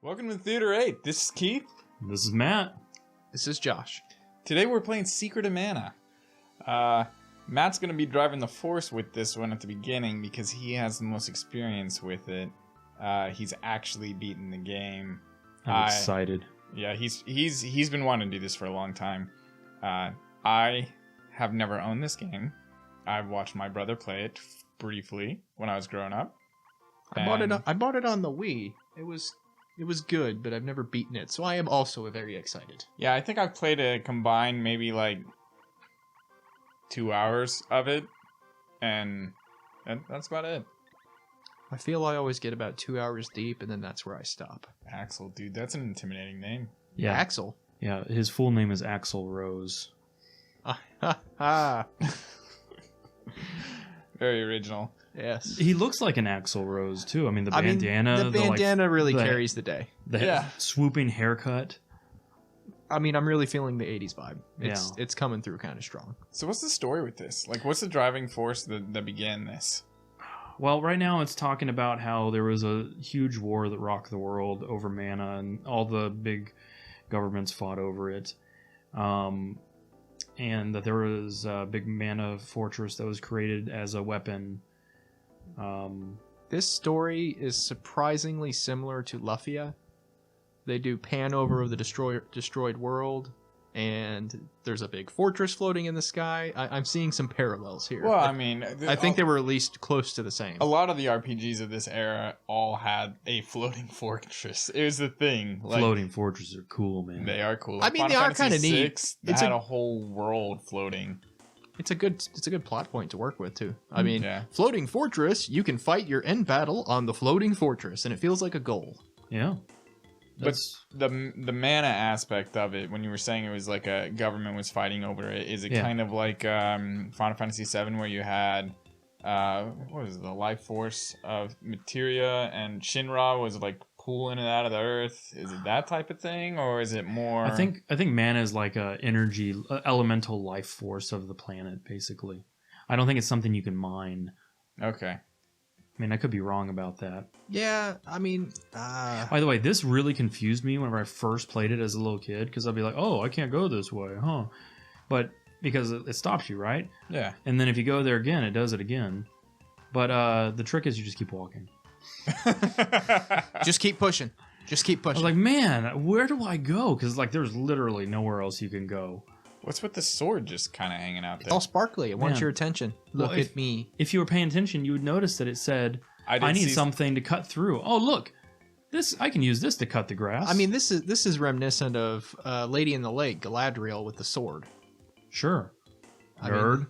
Welcome to Theater 8. This is Keith. This is Matt. This is Josh. Today we're playing Secret of Mana. Matt's going to be driving the force with this one at the beginning because he has the most experience with it. He's actually beaten the game. I'm excited. Yeah, he's been wanting to do this for a long time. I have never owned this game. I've watched my brother play it briefly when I was growing up. I bought it on the Wii. It was good, but I've never beaten it, so I am also very excited. Yeah, I think I've played a combined maybe like 2 hours of it, and that's about it. I feel I always get about 2 hours deep, and then that's where I stop. Axl, dude, that's an intimidating name. Yeah, Axl? Yeah, his full name is Axl Rose. Very original. Yes. He looks like an Axl Rose, too. I mean, the bandana... The bandana really carries the day. The swooping haircut. I mean, I'm really feeling the 80's vibe. It's coming through kind of strong. So what's the story with this? Like, what's the driving force that began this? Well, right now it's talking about how there was a huge war that rocked the world over mana, and all the big governments fought over it. And that there was a big mana fortress that was created as a weapon. This story is surprisingly similar to Lufia. They do pan over of the destroyed world, and there's a big fortress floating in the sky. I'm seeing some parallels here. Well, I mean... I think they were at least close to the same. A lot of the RPGs of this era all had a floating fortress. It was the thing. Like, floating fortresses are cool, man. They are cool. I mean, they are kind of neat. They had a whole world floating. It's a good plot point to work with, too. I mean, floating fortress, you can fight your end battle on the floating fortress, and it feels like a goal. Yeah. But the mana aspect of it, when you were saying it was like a government was fighting over it, is it kind of like Final Fantasy VII where you had, what was it, the life force of materia, and Shinra was like pulling it out of the earth? Is it that type of thing, or is it more... I think mana is like a energy, elemental life force of the planet, basically. I don't think it's something you can mine. Okay. I mean, I could be wrong about that. Yeah, I mean... By the way, this really confused me whenever I first played it as a little kid, because I'd be like, oh, I can't go this way, huh? But because it stops you, right? Yeah. And then if you go there again, it does it again. But the trick is you just keep walking. Just keep pushing. Just keep pushing. I was like, man, where do I go? Because like, there's literally nowhere else you can go. What's with the sword just kind of hanging out there? It's all sparkly. It wants your attention. Look at me. If you were paying attention, you would notice that it said, I need something to cut through. Oh, look. I can use this to cut the grass. I mean, this is reminiscent of Lady in the Lake, Galadriel with the sword. Sure. Nerd.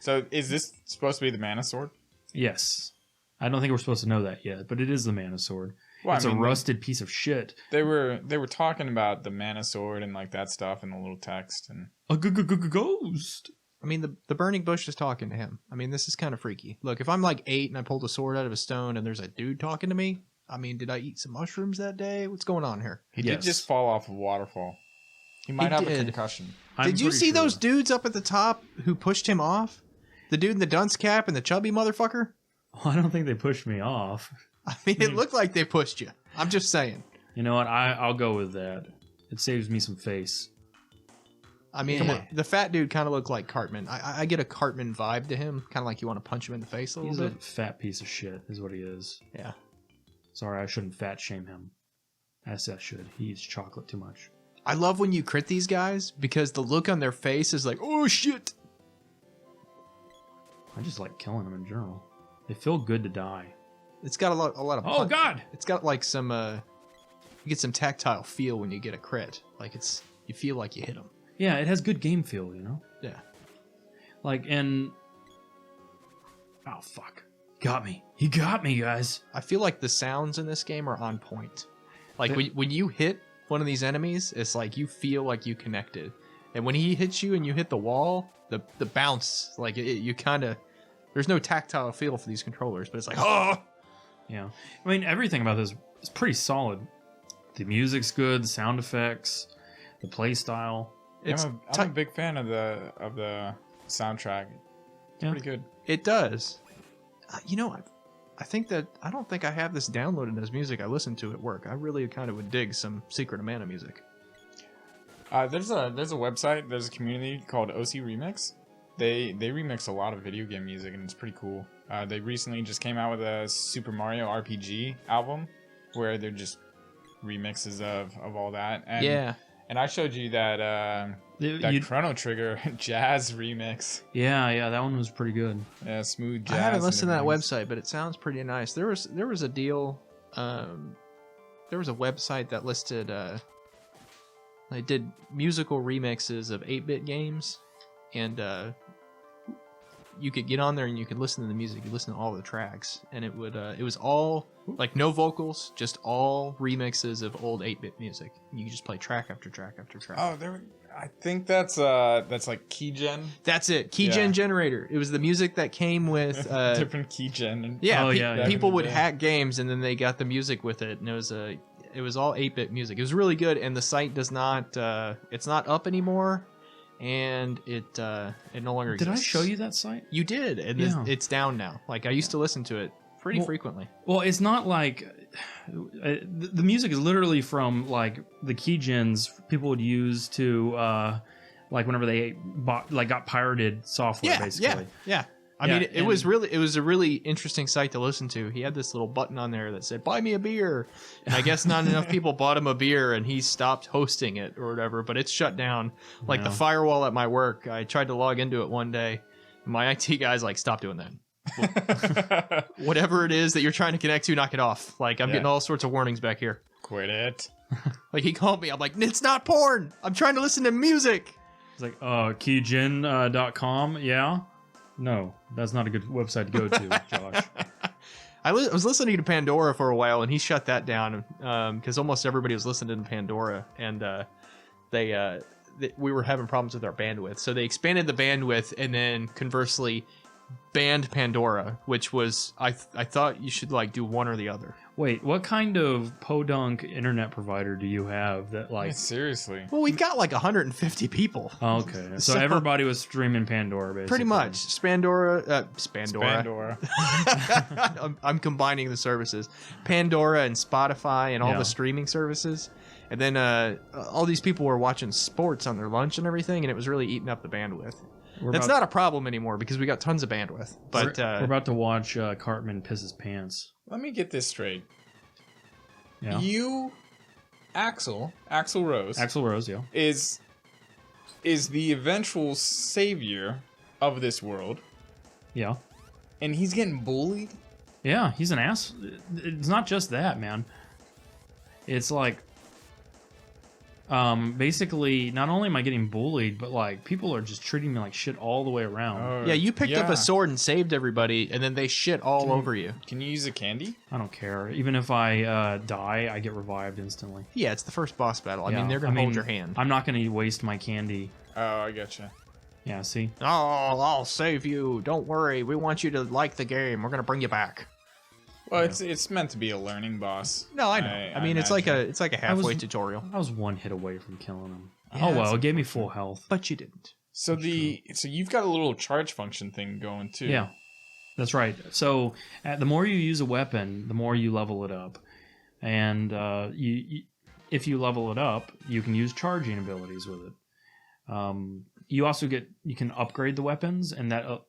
So is this supposed to be the mana sword? Yes. I don't think we're supposed to know that yet, but it is the mana sword. Well, it's a rusted piece of shit. They were talking about the mana sword and like that stuff in the little text and a ghost. I mean, the burning bush is talking to him. I mean, this is kind of freaky. Look, if I'm like 8 and I pulled a sword out of a stone and there's a dude talking to me, I mean, did I eat some mushrooms that day? What's going on here? He did just fall off a waterfall. He might have a concussion. Did you see those dudes up at the top who pushed him off? The dude in the dunce cap and the chubby motherfucker? Well, I don't think they pushed me off. I mean, it looked like they pushed you. I'm just saying. You know what? I'll go with that. It saves me some face. I mean, the fat dude kind of looked like Cartman. I get a Cartman vibe to him. Kind of like you want to punch him in the face a little bit. He's a fat piece of shit is what he is. Yeah. Sorry, I shouldn't fat shame him. Yes, I should. He eats chocolate too much. I love when you crit these guys because the look on their face is like, oh, shit. I just like killing them in general. They feel good to die. It's got a lot of Oh god! It's got like some you get some tactile feel when you get a crit. Like you feel like you hit them. Yeah, it has good game feel, you know? Yeah. Like oh fuck. Got me. He got me, guys. I feel like the sounds in this game are on point. Like when you hit one of these enemies, it's like you feel like you connected. And when he hits you and you hit the wall, the bounce, like you kind of there's no tactile feel for these controllers, but it's like, oh! Yeah. I mean, everything about this is pretty solid. The music's good, the sound effects, the play style. I'm a big fan of the soundtrack. It's pretty good. It does. You know, I don't think I have this downloaded as music I listen to at work. I really kind of would dig some Secret of Mana music. There's a website, there's a community called OC Remix. They remix a lot of video game music, and it's pretty cool. They recently just came out with a Super Mario RPG album where they're just remixes of all that. And, yeah. And I showed you that Chrono Trigger jazz remix. Yeah, that one was pretty good. Yeah, smooth jazz. I haven't listened to that website, but it sounds pretty nice. There was a deal. There was a website that listed. They did musical remixes of 8-bit games, and you could get on there and you could listen to the music. You listen to all the tracks, and it was all like no vocals, just all remixes of old 8-bit music. You could just play track after track after track. Oh, I think that's like Keygen. That's it, Keygen generator. It was the music that came with different Keygen. Yeah, people would hack games, and then they got the music with it, and it was all 8-bit music. It was really good, and the site does not it's not up anymore, and it no longer exists. Did I show you that site? You did, and it's down now. Like, I used to listen to it pretty frequently. Well, it's not like the music is literally from like the keygens people would use to like whenever they got pirated software, basically. Yeah. I mean, it was a really interesting site to listen to. He had this little button on there that said, "Buy me a beer," and I guess not enough people bought him a beer, and he stopped hosting it or whatever. But it's shut down. Like the firewall at my work, I tried to log into it one day, and my IT guy's like, "Stop doing that. Whatever it is that you're trying to connect to, knock it off." Like, I'm getting all sorts of warnings back here. Quit it. Like, he called me. I'm like, "It's not porn. I'm trying to listen to music." He's like, keygen.com, yeah. No, that's not a good website to go to, Josh. I was listening to Pandora for a while, and he shut that down because almost everybody was listening to Pandora, and we were having problems with our bandwidth. So they expanded the bandwidth, and then conversely banned Pandora, which was I thought you should like do one or the other. Wait, what kind of podunk internet provider do you have that like... Seriously? Well, we've got like 150 people. Oh, okay. So everybody was streaming Pandora, basically. Pretty much. Spandora. I'm combining the services. Pandora and Spotify and all the streaming services. And then all these people were watching sports on their lunch and everything, and it was really eating up the bandwidth. That's not a problem anymore because we got tons of bandwidth. But we're about to watch Cartman piss his pants. Let me get this straight. Yeah. You, Axl Rose, yeah, is the eventual savior of this world. Yeah. And he's getting bullied? Yeah, he's an ass. It's not just that, man. It's like, basically, not only am I getting bullied, but like people are just treating me like shit all the way around. Yeah, you picked up a sword and saved everybody, and then they shit all over you. Can you use a candy? I don't care. Even if I die, I get revived instantly. Yeah, it's the first boss battle. I mean, they're gonna hold your hand. I'm not gonna waste my candy. Oh, I gotcha. Yeah, see? Oh, I'll save you. Don't worry. We want you to like the game. We're gonna bring you back. Well, it's meant to be a learning boss. No, I know. I mean, it's like a halfway tutorial. I was one hit away from killing him. Yeah, oh well, it gave me full health. But you didn't. So you've got a little charge function thing going too. Yeah, that's right. So the more you use a weapon, the more you level it up, and if you level it up, you can use charging abilities with it. You also you can upgrade the weapons, and that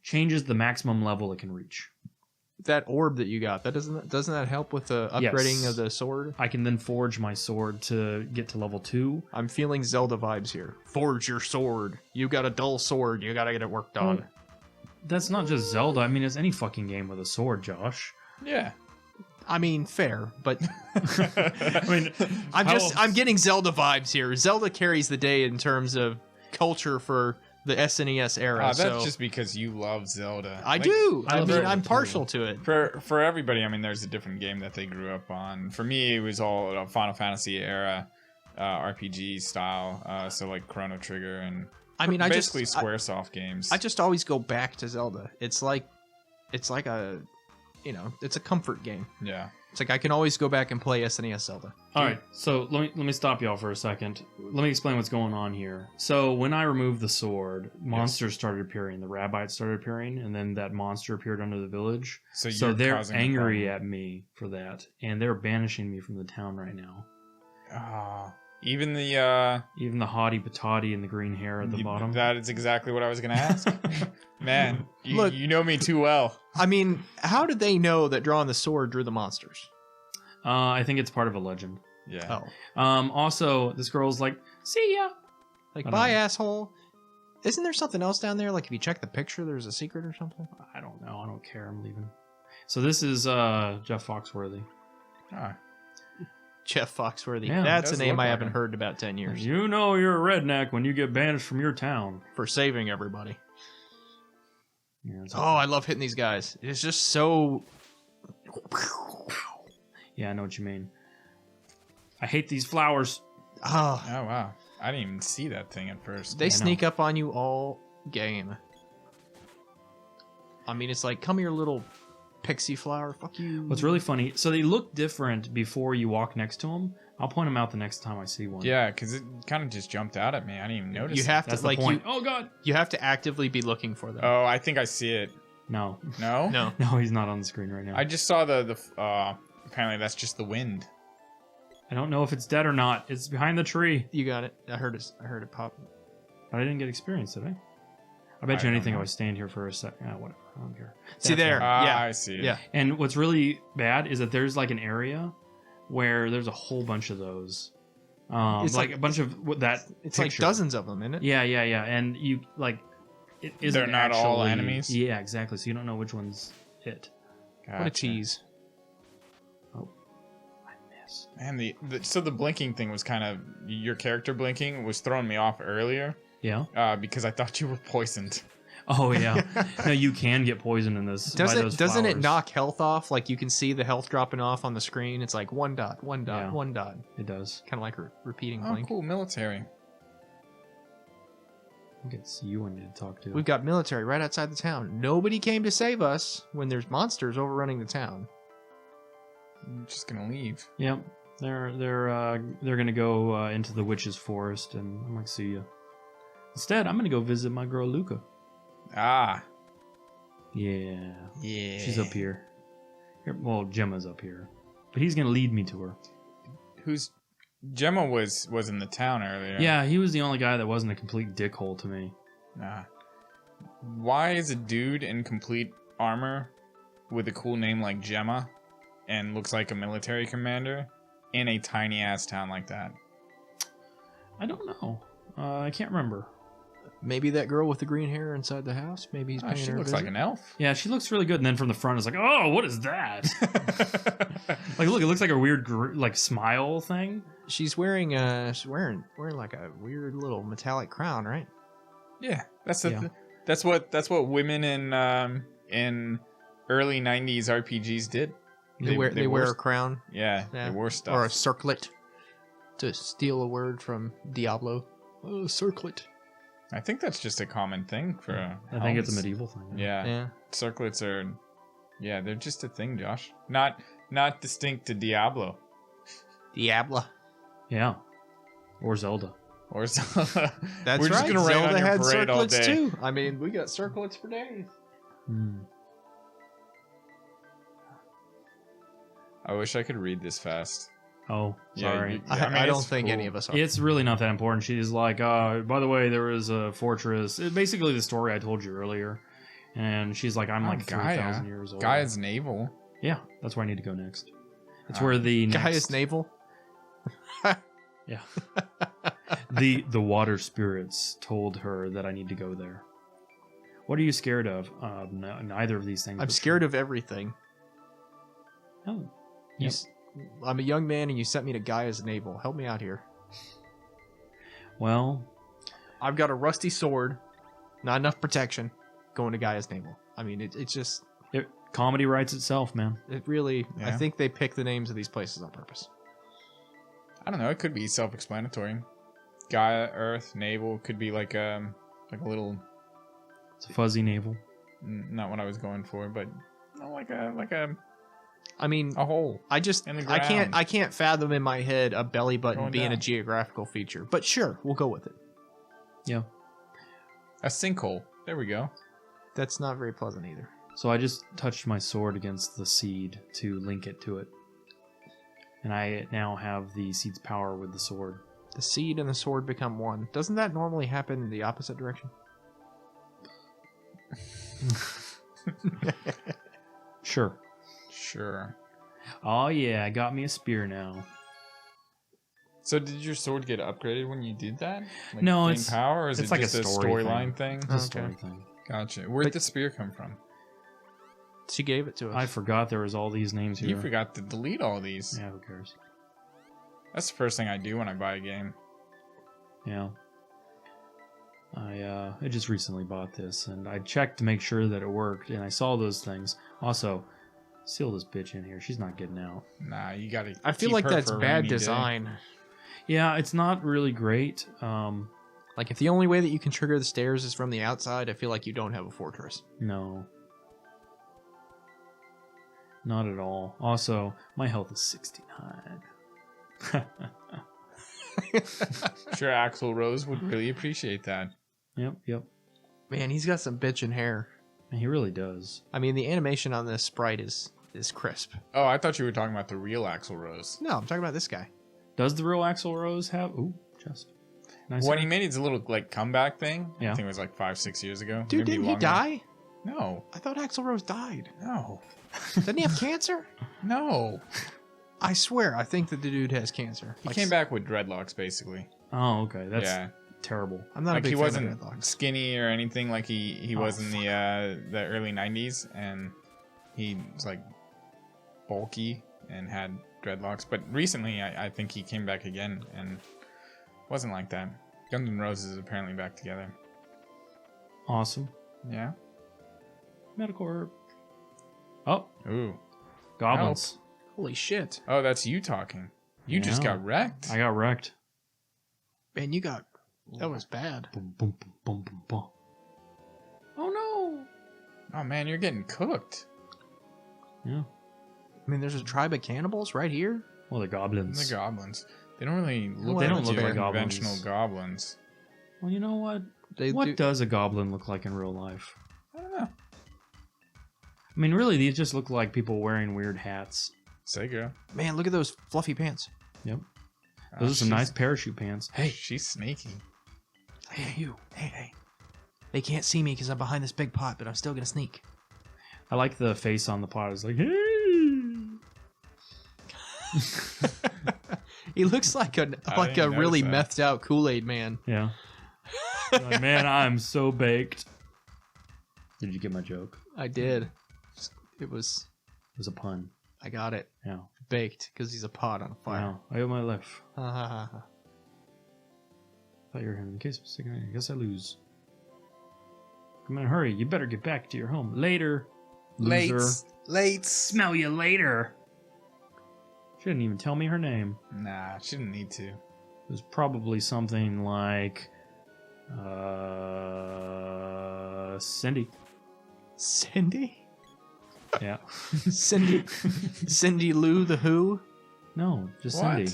changes the maximum level it can reach. That orb that you got, doesn't that help with the upgrading of the sword? I can then forge my sword to get to level 2. I'm feeling Zelda vibes here. Forge your sword. You got a dull sword. You gotta get it worked on. Well, that's not just Zelda. I mean, it's any fucking game with a sword, Josh. Yeah. I mean, fair, but I mean, I'm getting Zelda vibes here. Zelda carries the day in terms of culture for the SNES era. That's just because you love Zelda. I do. I'm partial to it. For everybody, I mean, there's a different game that they grew up on. For me, it was all a Final Fantasy era RPG style. So like Chrono Trigger and basically Squaresoft games. I just always go back to Zelda. It's like a it's a comfort game. Yeah. It's like I can always go back and play SNES Zelda. All right, so let me stop y'all for a second. Let me explain what's going on here. So when I removed the sword, monsters started appearing. The Rabbites started appearing, and then that monster appeared under the village. So they're angry at me for that, and they're banishing me from the town right now. Even the haughty patati and the green hair at the bottom. That is exactly what I was going to ask. Man, you know me too well. I mean, how did they know that drawing the sword drew the monsters? I think it's part of a legend. Yeah. Also, this girl's like, see ya. Like, bye, asshole. Isn't there something else down there? Like, if you check the picture, there's a secret or something? I don't know. I don't care. I'm leaving. So this is Jeff Foxworthy. Jeff Foxworthy. Yeah, that's a name I haven't heard in about 10 years. You know you're a redneck when you get banished from your town. For saving everybody. Yeah, I love hitting these guys. It's just so... Yeah, I know what you mean. I hate these flowers. Oh, wow. I didn't even see that thing at first. They sneak up on you all game. I mean, it's like, come here, little pixie flower. Fuck you. What's really funny, so they look different before you walk next to them. I'll point them out the next time I see one. Yeah, because it kind of just jumped out at me. I didn't even notice. You have to, That's like, the point. Oh, God. You have to actively be looking for them. Oh, I think I see it. No. No? No. No, he's not on the screen right now. I just saw the apparently that's just the wind. I don't know if it's dead or not. It's behind the tree. You got it. I heard it pop. But I didn't get experience, did I? I bet you anything if I stand here for a second. Whatever. I don't care. See there. Yeah. I see it. Yeah. And what's really bad is that there's like an area where there's a whole bunch of those. It's like a bunch of that. It's picture. like dozens of them, isn't it? Yeah. And you like it isn't They're not actually, all enemies? Yeah, exactly. So you don't know which one's it. Gotcha. What a cheese. Oh, I missed. Man, so the blinking thing was kind of your character blinking was throwing me off earlier. Yeah. Because I thought you were poisoned. Oh yeah. No, you can get poisoned in this. Doesn't it knock health off? Like you can see the health dropping off on the screen. It's like 1 dot, 1 dot, Yeah. 1 dot. It does. Kind of like a repeating Oh, blink. cool, military. I think it's you I need to talk to. We've got military right outside the town. Nobody came to save us when there's monsters overrunning the town. I'm just gonna leave. Yep. They're gonna go into the witch's forest, and I'm like, see ya. Instead, I'm gonna go visit my girl Luca. Ah. Yeah. Yeah. She's up here. Well, Gemma's up here, but he's gonna lead me to her. Gemma was in the town earlier. Yeah, he was the only guy that wasn't a complete dickhole to me. Why is a dude in complete armor with a cool name like Gemma and looks like a military commander in a tiny ass town like that? I don't know. I can't remember. Maybe that girl with the green hair inside the house. Maybe he's paying She her a looks visit. like an elf. Yeah, she looks really good, and then from the front, it's like, oh, what is that? Like, look, it looks like a weird, like, smile thing. She's wearing like a weird little metallic crown, right? Yeah, that's what women in early '90s RPGs did. They wear a crown. Yeah, they wore stuff. Or a circlet. To steal a word from Diablo. Oh, circlet. I think that's just a common thing for. I think it's a medieval thing. Yeah. Circlets are. Yeah, they're just a thing, Josh. Not distinct to Diablo. Diablo. Yeah. Or Zelda. Or Zelda. That's We're just right. gonna rain Zelda on your had parade all circlets day. too. I mean, we got circlets for days. I wish I could read this fast. Oh, sorry. I don't think any of us are. It's really not that important. She's like, by the way, there is a fortress. Basically, the story I told you earlier. And she's like, I'm like 3,000 years old. Gaia's navel. Yeah, that's where I need to go next. It's where the Gaia's navel. Yeah. the water spirits told her that I need to go there. What are you scared of? No, neither of these things. I'm scared of everything. Oh. Yep. I'm a young man and you sent me to Gaia's navel. Help me out here. Well, I've got a rusty sword, not enough protection, going to Gaia's navel. I mean, it's just... comedy writes itself, man. It really... Yeah. I think they pick the names of these places on purpose. I don't know. It could be self-explanatory. Gaia, Earth, navel could be like a little. It's a fuzzy navel. Not what I was going for, but like a I mean, a hole. I can't fathom in my head a belly button being a geographical feature. But sure, we'll go with it. Yeah. A sinkhole. There we go. That's not very pleasant either. So I just touched my sword against the seed to link it to it. And I now have the seed's power with the sword. The seed and the sword become one. Doesn't that normally happen in the opposite direction? Sure. Sure. Oh yeah, I got me a spear now. So did your sword get upgraded when you did that? Like no, gain it's power, or is it's it like just a storyline thing? It's a story thing. Gotcha. Where'd the spear come from? She gave it to us. I forgot there was all these names here. You forgot to delete all these. Yeah, who cares? That's the first thing I do when I buy a game. Yeah. I just recently bought this, and I checked to make sure that it worked, and I saw those things. Also, seal this bitch in here. She's not getting out. Nah, you gotta. I feel like that's bad design. Yeah, it's not really great. Like, if the only way that you can trigger the stairs is from the outside, I feel like you don't have a fortress. No. Not at all. Also, my health is 69. Sure, Axl Rose would really appreciate that. Yep. Man, he's got some bitchin' hair. And he really does. I mean, the animation on this sprite is crisp. Oh, I thought you were talking about the real Axl Rose. No, I'm talking about this guy. Does the real Axl Rose have... Ooh, chest. Nice. When he made his little like comeback thing, Yeah. I think it was like 5-6 years ago. Dude, Maybe didn't he longer. die? No, I thought Axl Rose died. no, Didn't he have cancer? no. I swear, I think that the dude has cancer. He came back with dreadlocks, basically. Oh, okay. That's Yeah, terrible. I'm not a like big he fan wasn't of dreadlocks. skinny or anything like he Oh, was in the early 90s, and he was like bulky and had dreadlocks. But recently, I think he came back again and wasn't like that. Guns N' Roses is apparently back together. Awesome. Yeah. Medical herb. Oh, Ooh. goblins. Holy shit. Oh, that's you talking. You just Yeah. got wrecked. I got wrecked. Man, that was bad. Boom, boom, boom, boom, boom, boom. Oh, no. Oh man, you're getting cooked. Yeah. I mean, there's a tribe of cannibals right here. Well, the goblins. The goblins. They don't really look They like don't look your like goblins. conventional goblins. Well, you know what? They What do- does a goblin look like in real life? I don't know. I mean, really, these just look like people wearing weird hats. Sega. Man, look at those fluffy pants. Yep. Those are some nice parachute pants. Hey, she's sneaky. Hey, you. Hey. They can't see me because I'm behind this big pot, but I'm still going to sneak. I like the face on the pot. It's like, hey. He looks like a didn't really notice methed out Kool-Aid man. Yeah. Like, man, I'm so baked. Did you get my joke? I did. It was... It was a pun. I got it. Yeah. Baked because he's a pot on a fire. Wow. I owe my life. Ha ha ha ha. Thought you were him. In case of a second, I guess I lose. Come on, hurry. You better get back to your home. Later. Loser. Late. Smell you later. She didn't even tell me her name. Nah, she didn't need to. It was probably something like... Cindy. Cindy? Yeah. Cindy Lou the Who? No, just What? Cindy.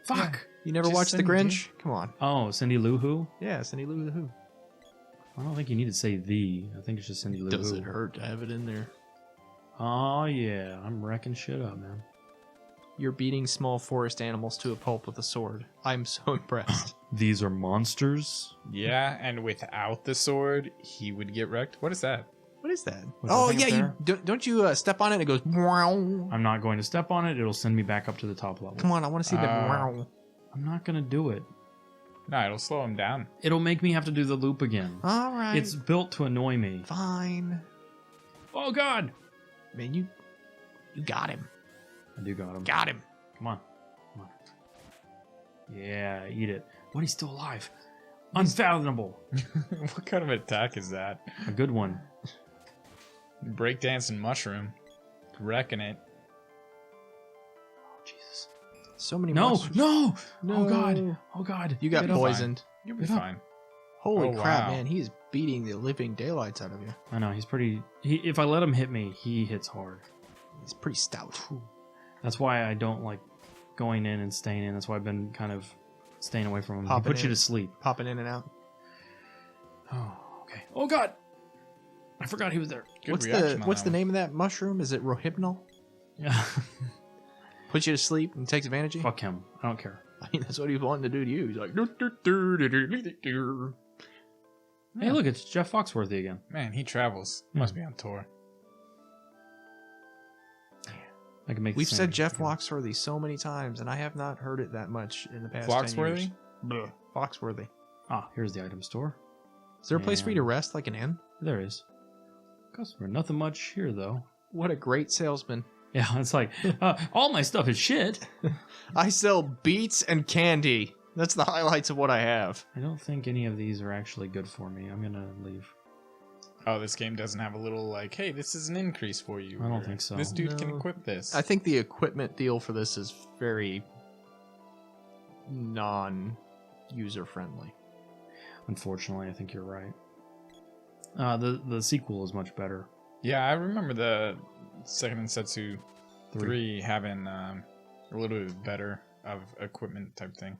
Fuck. You never Just watched The Cindy. Grinch? Come on. Oh, Cindy Lou Who? Yeah, Cindy Lou the Who. I don't think you need to say the. I think it's just Cindy Lou Does Who. it hurt to have it in there? Oh, yeah. I'm wrecking shit up, man. You're beating small forest animals to a pulp with a sword. I'm so impressed. These are monsters? Yeah, and without the sword, he would get wrecked. What is that? What is that? Was Oh, that thing yeah, up you don't you step on it and it goes... Wow. I'm not going to step on it. It'll send me back up to the top level. Come on, I want to see the... Wow. I'm not going to do it. No, it'll slow him down. It'll make me have to do the loop again. All right. It's built to annoy me. fine. Oh, God. Man, you got him. I do got him. Got him. Come on. Come on. Yeah, eat it. What? He's still alive. Unfathomable. What kind of attack is that? A good one. Breakdancing mushroom. Wrecking it. Oh, Jesus. So many No, monsters. no. No. Oh, God. Oh, God. You got Get up. poisoned. You'll be Get up. fine. Holy Oh, crap, wow. man. He is beating the living daylights out of you. I know, he's pretty... if I let him hit me, he hits hard. He's pretty stout. That's why I don't like going in and staying in. That's why I've been kind of staying away from him. He puts you to sleep. Popping in and out. Oh, okay. Oh, God! I forgot he was there. What's the name of that mushroom? Is it Rohypnol? Yeah. Puts you to sleep and takes advantage of you? Fuck him. I don't care. I mean, that's what he's wanting to do to you. He's like... Hey, look, it's Jeff Foxworthy again. Man, he travels. Must be on tour. I can make. We've said Jeff Foxworthy so many times, and I have not heard it that much in the past 10 years. Foxworthy. Ah, here's the item store. Is there a place for you to rest, like an inn? There is. Customer, nothing much here, though. What a great salesman. Yeah, it's like, all my stuff is shit. I sell beets and candy. That's the highlights of what I have. I don't think any of these are actually good for me. I'm going to leave. Oh, this game doesn't have a little like, hey, this is an increase for you. I don't think so. This dude can equip this. I think the equipment deal for this is very non-user friendly. Unfortunately, I think you're right. The sequel is much better. Yeah, I remember the Seiken Densetsu 3 having a little bit better of equipment type thing.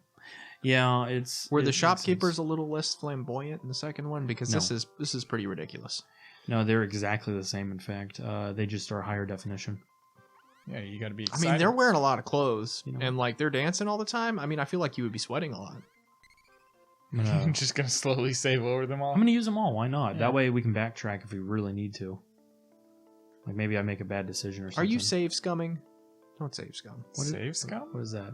Yeah, it's... Were the shopkeepers a little less flamboyant in the second one? Because this is pretty ridiculous. No, they're exactly the same, in fact. They just are higher definition. Yeah, you gotta be excited. I mean, they're wearing a lot of clothes, and like they're dancing all the time. I mean, I feel like you would be sweating a lot. I'm just gonna slowly save over them all. I'm gonna use them all. Why not? Yeah. That way we can backtrack if we really need to. Like maybe I make a bad decision or something. Are you save scumming? Don't save scum. Save scum? What is that?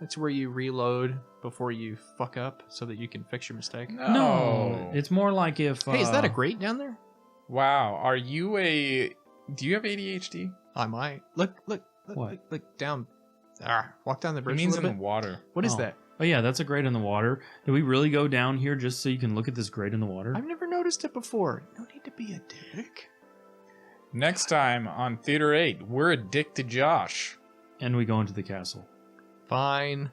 That's where you reload before you fuck up so that you can fix your mistake. No. It's more like if... Hey, is that a grate down there? Wow. Are you a... Do you have ADHD? I might. Look, what? Look down. Walk down the bridge It means a little in bit. the water. What is that? Oh, yeah, that's a grate in the water. Do we really go down here just so you can look at this grate in the water? I've never noticed it before. No need to be a dick. Next time on Theater 8, we're a dick to Josh. And we go into the castle. Fine.